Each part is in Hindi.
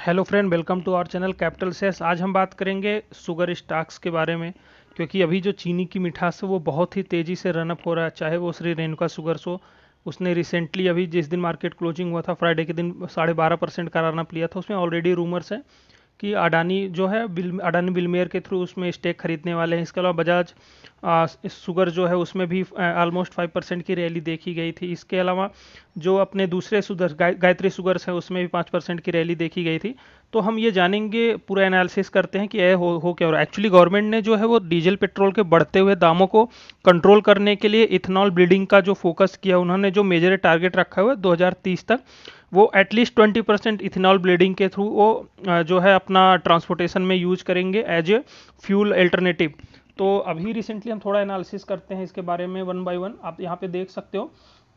Hello friend, welcome to our channel capital shares. आज हम बात करेंगे शुगर स्टॉक्स के बारे में, क्योंकि अभी जो चीनी की मिठास है वो बहुत ही तेज़ी से रनअप हो रहा है। चाहे वो श्री रेणुका शुगर्स हो, उसने रिसेंटली अभी जिस दिन मार्केट क्लोजिंग हुआ था फ्राइडे के दिन 12.5% का रनअप लिया था। उसमें ऑलरेडी रूमर्स है कि अडानी जो है अडानी बिलमेयर के थ्रू उसमें स्टेक खरीदने वाले हैं। इसके अलावा बजाज शुगर जो है उसमें भी ऑलमोस्ट 5% की रैली देखी गई थी। इसके अलावा जो अपने दूसरे शुगर गायत्री शुगर्स है उसमें भी 5% की रैली देखी गई थी। तो हम ये जानेंगे, पूरा एनालिसिस करते हैं कि यह हो क्या रहा है। एक्चुअली गवर्नमेंट ने जो है वो डीजल पेट्रोल के बढ़ते हुए दामों को कंट्रोल करने के लिए इथेनॉल ब्लीडिंग का जो फोकस किया, उन्होंने जो मेजर टारगेट रखा हुआ है 2030 तक, वो एटलीस्ट 20% इथेनॉल ब्लीडिंग के थ्रू वो जो है अपना ट्रांसपोर्टेशन में यूज करेंगे एज ए फ्यूल अल्टरनेटिव। तो अभी रिसेंटली हम थोड़ा एनालिसिस करते हैं इसके बारे में वन बाय वन। आप यहाँ पे देख सकते हो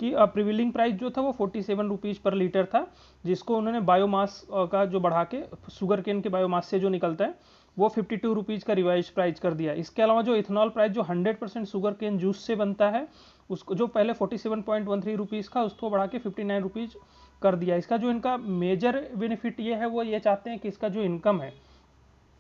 कि प्रिविलिंग प्राइस जो था वो 47 रुपीज़ पर लीटर था, जिसको उन्होंने बायोमास का जो बढ़ा के शुगर केन के बायोमास से जो निकलता है वो 52 रुपीज़ का रिवाइज प्राइस कर दिया। इसके अलावा जो इथेनॉल प्राइस जो 100% शुगर केन जूस से बनता है, उसको जो पहले 47.13 रुपीज़ का, उसको बढ़ा के 59 रुपीज़ कर दिया। इसका जो इनका मेजर बेनिफिट ये है, वो ये चाहते हैं कि इसका जो इनकम है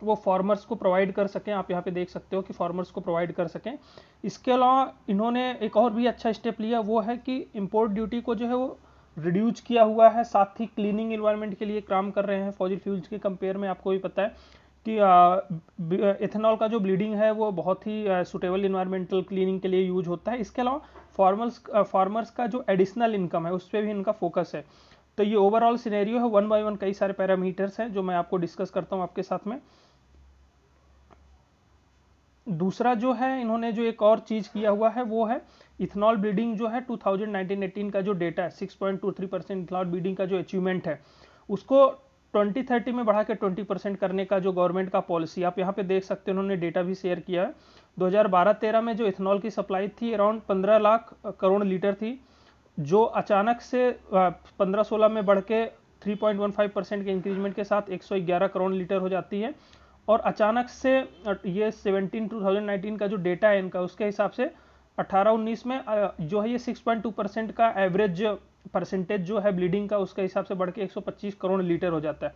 वो फार्मर्स को प्रोवाइड कर सकें। आप यहाँ पे देख सकते हो कि फार्मर्स को प्रोवाइड कर सकें। इसके अलावा इन्होंने एक और भी अच्छा स्टेप लिया, वो है कि इंपोर्ट ड्यूटी को जो है वो रिड्यूस किया हुआ है। साथ ही क्लीनिंग इन्वायरमेंट के लिए काम कर रहे हैं फॉसिल फ्यूल्स के कंपेयर में। आपको भी पता है कि इथेनॉल का जो ब्लीडिंग है वो बहुत ही सुटेबल इन्वायरमेंटल क्लीनिंग के लिए यूज होता है। इसके अलावा फार्मर्स का जो एडिशनल इनकम है उस पर भी इनका फोकस है। तो ये ओवरऑल सिनेरियो है, वन बाय वन कई सारे पैरामीटर्स हैं जो मैं आपको डिस्कस करता हूँ आपके साथ में। दूसरा जो है, इन्होंने जो एक और चीज़ किया हुआ है वो है इथेनॉल ब्लीडिंग जो है 2019-18 का जो डेटा है, 6.23% इथेनॉल ब्लीडिंग का जो अचीवमेंट है, उसको 2030 में बढ़ा के 20% करने का जो गवर्नमेंट का पॉलिसी, आप यहाँ पे देख सकते हैं, उन्होंने डेटा भी शेयर किया है। 2012-13 में जो इथेनॉल की सप्लाई थी अराउंड 15 लाख करोड़ लीटर थी, जो अचानक से 15-16 में बढ़ के 3.15% के इंक्रीजमेंट के साथ 111 करोड़ लीटर हो जाती है। और अचानक से ये 2019 का जो डेटा है इनका, उसके हिसाब से 18-19 में जो है ये 6.2% का एवरेज परसेंटेज जो है ब्लीडिंग का, उसके हिसाब से बढ़ के 125 करोड़ लीटर हो जाता है।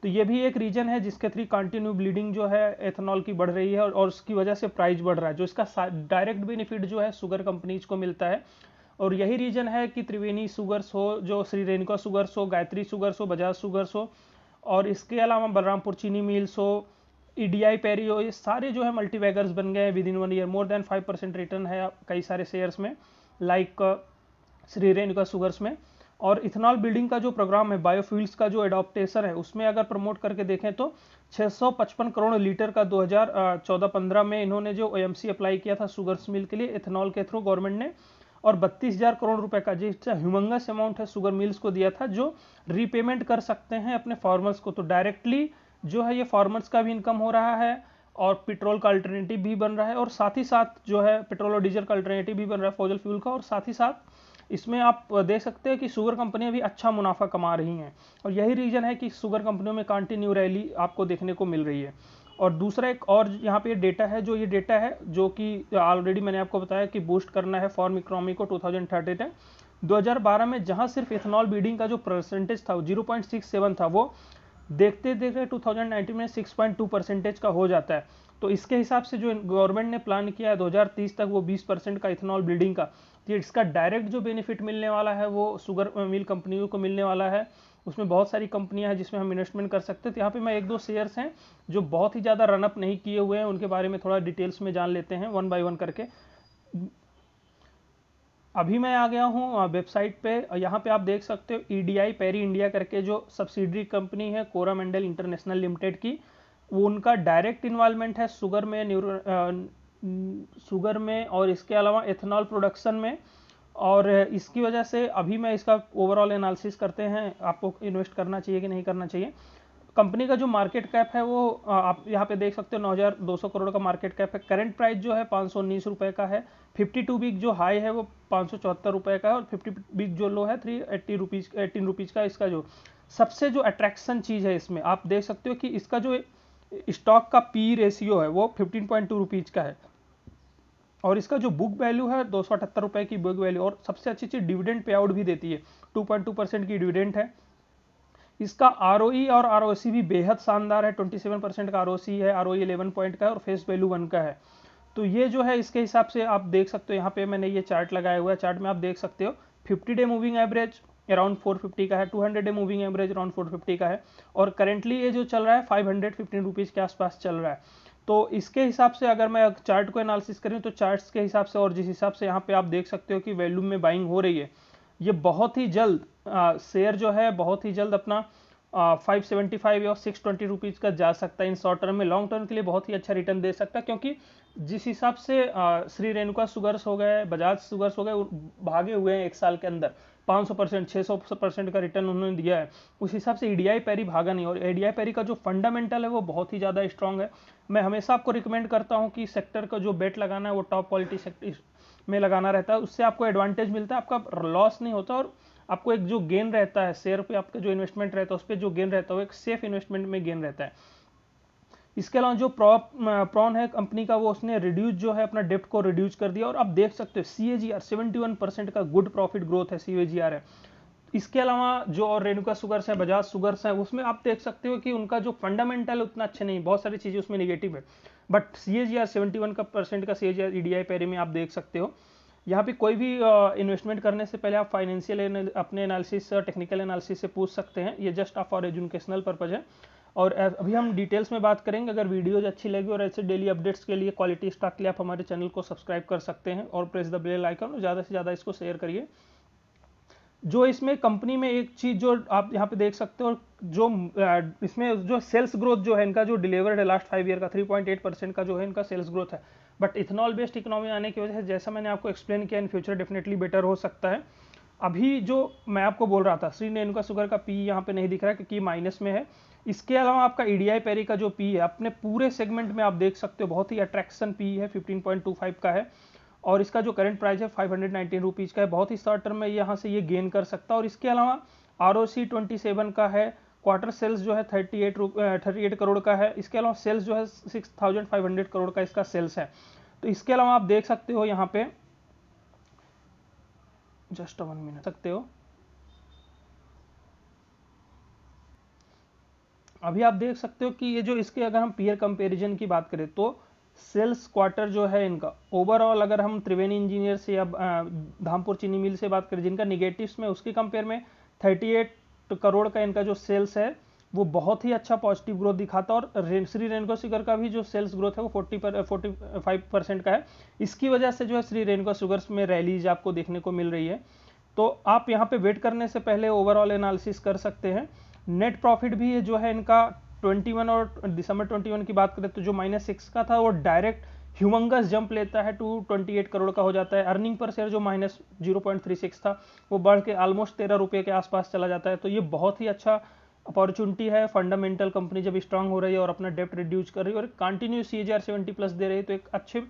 तो ये भी एक रीजन है जिसके थ्रू कंटिन्यू ब्लीडिंग जो है एथेनॉल की बढ़ रही है, और उसकी वजह से प्राइस बढ़ रहा है, जो इसका डायरेक्ट बेनिफिट जो है शुगर कंपनीज को मिलता है। और यही रीजन है कि त्रिवेणी शुगर्स हो, जो श्री रेणुका शुगर्स हो, गायत्री शुगर्स हो, बजाज शुगर्स हो, और इसके अलावा बलरामपुर चीनी मिल्स हो, ईडीआई पेरी हो, ये सारे जो है मल्टीवैगर्स बन गए with in 1 year. More than 5% return है कई सारे शेयर्स में, लाइक श्री रेणुका शुगर्स में। और इथेनॉल बिल्डिंग का जो प्रोग्राम है, बायोफ्यूल्स का जो एडॉप्टेशन है, उसमें अगर प्रमोट करके देखें तो 655 करोड़ लीटर का 2014-15 में इन्होंने जो ओएमसी अप्लाई किया था शुगर्स मिल के लिए इथेनॉल के थ्रू गवर्नमेंट ने, और 32,000 करोड़ रुपए का जिसका ह्यूमंगस अमाउंट है शुगर मिल्स को दिया था, जो रीपेमेंट कर सकते हैं अपने फार्मर्स को। तो डायरेक्टली जो है ये फार्मर्स का भी इनकम हो रहा है, और पेट्रोल का अल्टरनेटिव भी बन रहा है, और साथ ही साथ जो है पेट्रोल और डीजल का अल्टरनेटिव भी बन रहा है फॉसिल फ्यूल का। और साथ ही साथ इसमें आप देख सकते हैं कि शुगर कंपनियां भी अच्छा मुनाफा कमा रही हैं, और यही रीजन है कि शुगर कंपनियों में कंटिन्यू रैली आपको देखने को मिल रही है। और दूसरा एक और यहाँ पे डेटा है, जो ये डेटा है जो कि ऑलरेडी मैंने आपको बताया कि बूस्ट करना है फार्म इकोनॉमी को 2030 तक। 2012 में जहाँ सिर्फ इथेनॉल ब्लीडिंग का जो परसेंटेज था 0.67 था, वो देखते देखते 2019 में 6.2% का हो जाता है। तो इसके हिसाब से जो गवर्नमेंट ने प्लान किया है 2030 तक वो 20% का इथेनॉल ब्लीडिंग का, तो इसका डायरेक्ट जो बेनिफिट मिलने वाला है वो शुगर मिल कंपनियों को मिलने वाला है। उसमें बहुत सारी कंपनियां हैं जिसमें हम इन्वेस्टमेंट कर सकते हैं। तो यहाँ पे मैं एक दो शेयर्स हैं जो बहुत ही ज़्यादा रनअप नहीं किए हुए हैं, उनके बारे में थोड़ा डिटेल्स में जान लेते हैं वन बाय वन करके। अभी मैं आ गया हूँ वेबसाइट पे। यहाँ पे आप देख सकते हो ईडीआई पेरी इंडिया करके जो सब्सिडरी कंपनी है कोरामेंडल इंटरनेशनल लिमिटेड की, वो उनका डायरेक्ट इन्वॉल्वमेंट है शुगर में और इसके अलावा एथेनॉल प्रोडक्शन में। और इसकी वजह से अभी मैं इसका ओवरऑल एनालिसिस करते हैं, आपको इन्वेस्ट करना चाहिए कि नहीं करना चाहिए। कंपनी का जो मार्केट कैप है वो आप यहाँ पे देख सकते हो 9,200 करोड़ का मार्केट कैप है। करंट प्राइस जो है 519 रुपये का है। 52 वीक जो हाई है वो 574 रुपये का है, और 50 वीक जो लो है 380 रुपीज़ 18 रुपीज़ का। इसका जो सबसे जो अट्रैक्शन चीज़ है इसमें, आप देख सकते हो कि इसका जो स्टॉक का पी रेशियो है वो 15.2 रुपीज़ का है, और इसका जो बुक वैल्यू है 278 रुपये की बुक वैल्यू। और सबसे अच्छी चीज़ डिविडेंड पे आउट भी देती है, 2.2% की डिविडेंड है। इसका ROE और ROC भी बेहद शानदार है। 27% का ROC है, ROE 11 पॉइंट का है और फेस वैल्यू 1 का है। तो ये जो है इसके हिसाब से आप देख सकते हो, यहाँ पे मैंने ये चार्ट लगाया हुआ है, चार्ट में आप देख सकते हो 50 डे मूविंग एवरेज अराउंड 450 का है, 200 डे मूविंग एवरेज अराउंड 450 का है, और करेंटली ये जो चल रहा है 515 रुपीज़ के आसपास चल रहा है। तो इसके हिसाब से अगर मैं चार्ट को एनालिसिस करूँ तो चार्ट्स के हिसाब से और जिस हिसाब से यहाँ पे आप देख सकते हो कि वैल्यूम में बाइंग हो रही है, ये बहुत ही जल्द शेयर जो है बहुत ही जल्द अपना 575 या 620 रुपीज़ का जा सकता है इन शॉर्ट टर्म में। लॉन्ग टर्म के लिए बहुत ही अच्छा रिटर्न दे सकता है, क्योंकि जिस हिसाब से श्री रेणुका शुगर्स हो गए, बजाज शुगर्स हो गए, भागे हुए हैं एक साल के अंदर 500%, 600% का रिटर्न उन्होंने दिया है, उस हिसाब से ईडीआई पैरी भागा नहीं। और ईडीआई पैरी का जो फंडामेंटल है वो बहुत ही ज़्यादा स्ट्रांग है। मैं हमेशा आपको रिकमेंड करता हूँ कि सेक्टर का जो बेट लगाना है वो टॉप क्वालिटी सेक्टर में लगाना रहता है, उससे आपको एडवांटेज मिलता है, आपका लॉस नहीं होता और आपको एक जो गेन रहता है शेयर पे, आपका जो इन्वेस्टमेंट रहता है उस पर जो गेन रहता है वो एक सेफ इन्वेस्टमेंट में गेन रहता है। इसके अलावा जो प्रॉन है कंपनी का, वो उसने रिड्यूस जो है अपना डेप्ट को रिड्यूस कर दिया, और आप देख सकते हो CAGR 71% का गुड प्रॉफिट ग्रोथ है, CAGR है। इसके अलावा जो और रेणुका शुगर्स है, बजाज शुगर्स है, उसमें आप देख सकते हो कि उनका जो फंडामेंटल उतना अच्छे नहीं, बहुत सारी चीज़ें उसमें नेगेटिव है, बट CAGR 71% का CAGR ईडीआई पैरी में आप देख सकते हो। यहाँ पे कोई भी इन्वेस्टमेंट करने से पहले आप फाइनेंशियल अपने एनालिसिस टेक्निकल एनालिसिस से पूछ सकते हैं, ये जस्ट फॉर एजुकेशनल पर्पज है। और अभी हम डिटेल्स में बात करेंगे। अगर वीडियोज अच्छी लगी और ऐसे डेली अपडेट्स के लिए, क्वालिटी स्टॉक के लिए आप हमारे चैनल को सब्सक्राइब कर सकते हैं और प्रेस द बेल आइकन, और ज़्यादा से ज़्यादा इसको शेयर करिए। जो इसमें कंपनी में एक चीज़ जो आप यहाँ पे देख सकते हो, जो इसमें जो सेल्स ग्रोथ जो है इनका जो डिलीवर्ड है लास्ट 5 ईयर का 3.8% का जो है इनका सेल्स ग्रोथ है, बट इथेनॉल बेस्ड इकोनॉमी आने की वजह से, जैसा मैंने आपको एक्सप्लेन किया, इन फ्यूचर डेफिनेटली बेटर हो सकता है। अभी जो मैं आपको बोल रहा था, श्री रेणुका शुगर का पी यहाँ पे नहीं दिख रहा है क्योंकि माइनस में है। इसके अलावा आपका ईडीआई पैरी का जो पी है अपने पूरे सेगमेंट में आप देख सकते हो बहुत ही अट्रैक्शन पी है, 15.25 का है, और इसका जो करंट प्राइस है 519 रुपीज़ का है। बहुत ही शॉर्ट टर्म में यहाँ से ये गेन कर सकता है। और इसके अलावा ROC 27 का है, क्वार्टर सेल्स जो है 38 करोड़ का है। इसके अलावा सेल्स जो है 6500 करोड़ का इसका सेल्स है। तो इसके अलावा आप देख सकते हो यहाँ पे, जस्ट 1 मिनट सकते हो, अभी आप देख सकते हो कि ये जो इसके अगर हम पीयर कंपैरिजन की बात करें तो सेल्स क्वार्टर जो है इनका ओवरऑल, अगर हम त्रिवेणी इंजीनियर से या धामपुर चीनी मिल से बात करें जिनका निगेटिव्स में, उसके कंपेयर में 38 करोड़ का इनका जो सेल्स है वो बहुत ही अच्छा पॉजिटिव ग्रोथ दिखाता है। और श्री रेणुका शुगर का भी जो सेल्स ग्रोथ है वो 45% का है। इसकी वजह से जो है श्री रेणुका शुगर्स में रैलीज आपको देखने को मिल रही है। तो आप यहाँ पे वेट करने से पहले ओवरऑल एनालिसिस कर सकते हैं। नेट प्रॉफिट भी जो है इनका 21, और दिसंबर 21 की बात करें तो जो -6 का था वो डायरेक्ट ह्यूमंगस जंप लेता है टू 28 करोड़ का हो जाता है। अर्निंग पर शेयर जो -0.36 था वो बढ़ के ऑलमोस्ट 13 रुपये के आसपास चला जाता है। तो ये बहुत ही अच्छा अपॉर्चुनिटी है। फंडामेंटल कंपनी जब स्ट्रांग हो रही है और अपना डेप्ट रिड्यूस कर रही है और कंटिन्यू CAGR 70+ दे रही है, तो एक अच्छे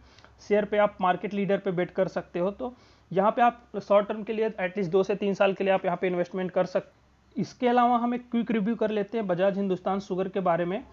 शेयर पे आप मार्केट लीडर पे बेट कर सकते हो। तो यहाँ पे आप शॉर्ट टर्म के लिए एटलीस्ट 2 से 3 साल के लिए आप यहाँ पे इन्वेस्टमेंट कर सकते। इसके अलावा हम एक क्विक रिव्यू कर लेते हैं बजाज हिंदुस्तान शुगर के बारे में।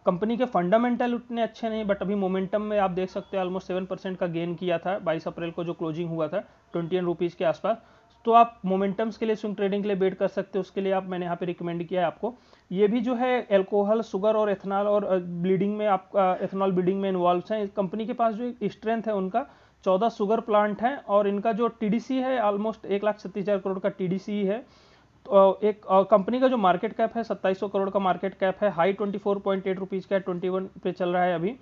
कंपनी के फंडामेंटल उतने अच्छे नहीं, बट अभी मोमेंटम में आप देख सकते हैं ऑलमोस्ट 7% का गेन किया था 22 अप्रैल को जो क्लोजिंग हुआ था 21 रुपीज़ के आसपास। तो आप मोमेंटम्स के लिए, स्विंग ट्रेडिंग के लिए बेट कर सकते हो। उसके लिए आप, मैंने यहाँ पे रिकमेंड किया है आपको। ये भी जो है एल्कोहल, शुगर और एथनॉल और ब्लीडिंग में, आपका एथनॉल ब्लीडिंग में इन्वॉल्व है। कंपनी के पास जो स्ट्रेंथ है उनका 14 शुगर प्लांट है, और इनका जो TDC है ऑलमोस्ट 1,37,000 करोड़ का TDC है। तो एक कंपनी का जो मार्केट कैप है 2700 करोड़ का मार्केट कैप है। हाई 24.8 रुपीज़ का 21 पे चल रहा है अभी।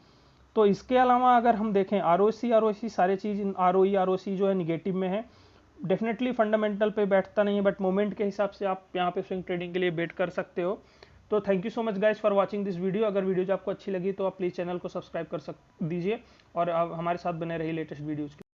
तो इसके अलावा अगर हम देखें ROC सारे चीज़, ROE ROC जो है निगेटिव में है। डेफिनेटली फंडामेंटल पे बैठता नहीं है, बट मोमेंट के हिसाब से आप यहाँ पे स्विंग ट्रेडिंग के लिए बेट कर सकते हो। तो thank you so much guys for watching this video. अगर वीडियो आपको अच्छी लगी तो आप प्लीज़ चैनल को सब्सक्राइब कर दीजिए और आप हमारे साथ बने रहिए लेटेस्ट वीडियोज़ के।